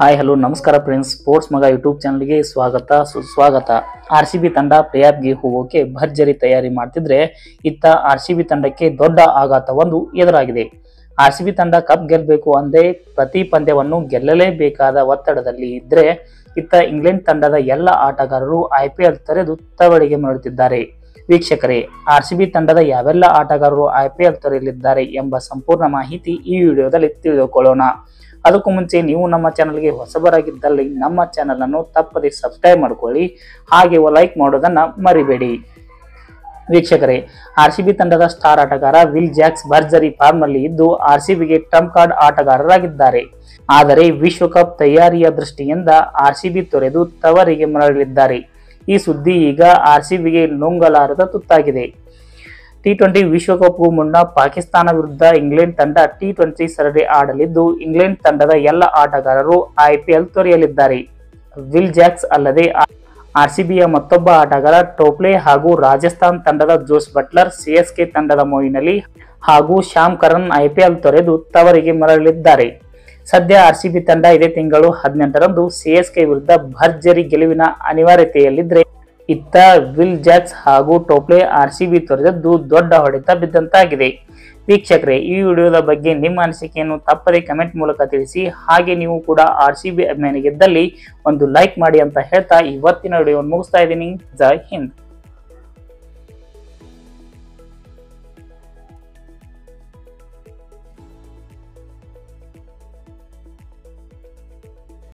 Hi hello ನಮಸ್ಕಾರ friends, sports ಮಗ YouTube ಚಾನಲ್ಗೆ ಸ್ವಾಗತ ಸುಸ್ವಾಗತ. RCB ತಂಡ ಪ್ಲೇಆಫ್ಗೆ ಹೋಗೋಕೆ ಭರ್ಜರಿ ತಯಾರಿ ಮಾಡ್ತಿದ್ರೆ ಇತ್ತ RCB ತಂಡಕ್ಕೆ ದೊಡ್ಡ ಆಘಾತವೊಂದು ಎದುರಾಗಿದೆ. RCB ತಂಡ ಕಪ್ ಗೆಲ್ಲಬೇಕು ಅಂದೇ ಪ್ರತಿ ಪಂದ್ಯವನ್ನು ಗೆಲ್ಲಲೇಬೇಕಾದ ಒತ್ತಡದಲ್ಲಿ ಇದ್ರೆ, ಇತ್ತ ಇಂಗ್ಲೆಂಡ್ ತಂಡದ ಎಲ್ಲ ಆಟಗಾರರು IPL ತೊರೆದು ತವರಿಗೆ ಮರಳುತ್ತಿದ್ದಾರೆ. ವೀಕ್ಷಕರೇ, RCB ತಂಡದ ಯಾವೆಲ್ಲ ಆಟಗಾರರು IPL ತೊರೆಯಲಿದ್ದಾರೆ ಎಂಬ ಸಂಪೂರ್ಣ ಮಾಹಿತಿ ಈ ವಿಡಿಯೋದಲ್ಲಿ ತಿಳಿದುಕೊಳ್ಳೋಣ. ಅದಕ್ಕೂ ಮುಂಚೆ ನೀವು ನಮ್ಮ ಚಾನಲ್ಗೆ ಹೊಸಬರಾಗಿದ್ದಲ್ಲಿ ನಮ್ಮ ಚಾನಲ್ ಅನ್ನು ತಪ್ಪದೆ ಸಬ್ಸ್ಕ್ರೈಬ್ ಮಾಡಿಕೊಳ್ಳಿ, ಹಾಗೆ ಲೈಕ್ ಮಾಡೋದನ್ನ ಮರಿಬೇಡಿ. ವೀಕ್ಷಕರೇ, RCB ತಂಡದ ಸ್ಟಾರ್ ಆಟಗಾರ ವಿಲ್ ಜಾಕ್ಸ್ ಭರ್ಜರಿ ಫಾರ್ಮ್ ಅಲ್ಲಿ ಇದ್ದು RCBಗೆ ಟ್ರಂಪ್ ಕಾರ್ಡ್ ಆಟಗಾರರಾಗಿದ್ದಾರೆ. ಆದರೆ ವಿಶ್ವಕಪ್ ತಯಾರಿಯ ದೃಷ್ಟಿಯಿಂದ RCB ತೊರೆದು ತವರಿಗೆ ಮರಳಲಿದ್ದಾರೆ. ಈ ಸುದ್ದಿ ಈಗ RCBಗೆ ನುಂಗಲಾರದ ತುತ್ತಾಗಿದೆ. T20 ವಿಶ್ವಕಪ್ಗೂ ಮುನ್ನ ಪಾಕಿಸ್ತಾನ ವಿರುದ್ಧ ಇಂಗ್ಲೆಂಡ್ ತಂಡ T20 ಸರಣಿ ಆಡಲಿದ್ದು, ಇಂಗ್ಲೆಂಡ್ ತಂಡದ ಎಲ್ಲ ಆಟಗಾರರು IPL ತೊರೆಯಲಿದ್ದಾರೆ. ವಿಲ್ ಜಾಕ್ಸ್ ಅಲ್ಲದೆ RCBಯ ಮತ್ತೊಬ್ಬ ಆಟಗಾರ ಟೋಪ್ಲೆ ಹಾಗೂ ರಾಜಸ್ಥಾನ್ ತಂಡದ ಜೋಸ್ ಬಟ್ಲರ್, CSK ತಂಡದ ಮೊಯಿನ್ ಅಲಿ ಹಾಗೂ ಶ್ಯಾಮ್ ಕರನ್ IPL ತೊರೆದು ತವರಿಗೆ ಮರಳಲಿದ್ದಾರೆ. ಸದ್ಯ RCB ತಂಡ ಇದೇ ತಿಂಗಳು 18ರಂದು CSK ವಿರುದ್ಧ ಭರ್ಜರಿ ಗೆಲುವಿನ ಅನಿವಾರ್ಯತೆಯಲ್ಲಿದ್ದರೆ, ಇತ್ತ ವಿಲ್ ಜಾಕ್ಸ್ ಹಾಗೂ ಟೋಪ್ಲೆ RCB ತೊರೆದದ್ದು ದೊಡ್ಡ ಹೊಡೆತ ಬಿದ್ದಂತಾಗಿದೆ. ವೀಕ್ಷಕರೇ, ಈ ವಿಡಿಯೋದ ಬಗ್ಗೆ ನಿಮ್ಮ ಅನಿಸಿಕೆಯನ್ನು ತಪ್ಪದೆ ಕಮೆಂಟ್ ಮೂಲಕ ತಿಳಿಸಿ. ಹಾಗೆ ನೀವು ಕೂಡ RCB ಅಭಿಮಾನಿಗಿದ್ದಲ್ಲಿ ಒಂದು ಲೈಕ್ ಮಾಡಿ ಅಂತ ಹೇಳ್ತಾ ಇವತ್ತಿನ ವಿಡಿಯೋವನ್ನು ಮುಗಿಸ್ತಾ ಇದ್ದೀನಿ. ಜೈ ಹಿಂದ್.